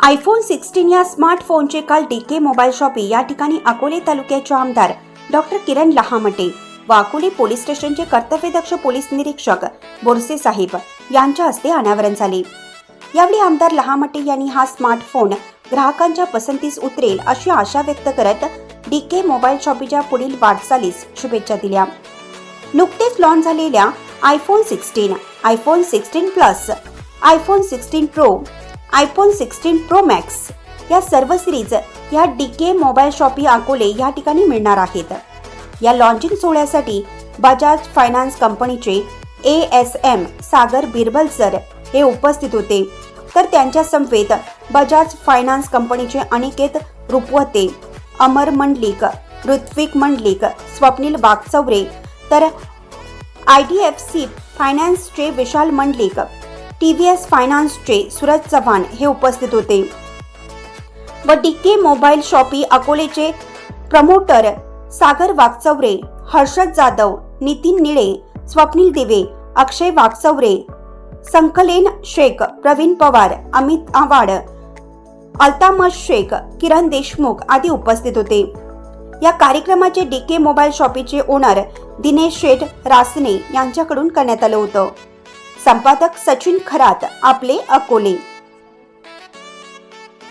IPhone 16 या स्मार्टफोनचे काल डीके मोबाईल शॉपी या ठिकाणी अकोले तालुक्याचे आमदार डॉक्टर किरण लहामटे व अकोले पोलीस स्टेशनचे कर्तव्यदक्ष पोलीस निरीक्षक बोरसे साहेब यांच्या हस्ते अनावरण झाले। यावेळी आमदार लहामटे यांनी हा स्मार्टफोन ग्राहकांच्या पसंतीस उतरेल अशी आशा व्यक्त करत डीके मोबाईल शॉपीच्या पुढील वाटचालीस शुभेच्छा दिल्या। नुकतेच लॉन्च झालेल्या iPhone 16, iPhone 16 plus, iPhone 16 pro, iPhone 16 pro max या सर्व सिरीज या डीके मोबाईल शॉपी अकोले या ठिकाणी मिळणार आहेत। या लॉन्चिंग सोहळ्यासाठी बजाज फायनान्स कंपनीचे ASM सागर बिरबल सर हे उपस्थित होते, तर त्यांच्या समवेत बजाज फायनान्स कंपनीचे अनिकेत रुपवते, अमर मंडलिक, ऋत्विक मंडलिक, स्वप्नील वागचौरे, तर IDFC फायनान्सचे विशाल मंडलिक, TVS फायनान्सचे सूरज चव्हाण हे उपस्थित होते व डीके मोबाईल शॉपी अकोलेचे प्रमोटर सागर वागचौरे, हर्षद जाधव, नितीन निळे, स्वप्नील दिवे, अक्षय वागचौरे, संकलेन शेख, प्रवीण पवार, अमित आवाड, अल्तामश शेख, किरण देशमुख आदी उपस्थित होते। या कार्यक्रमाचे डीके मोबाईल शॉपीचे ओनर दिनेश शेठ रासने यांच्याकडून करण्यात आलं होतं। संपादक सचिन खरात, आपले अकोले।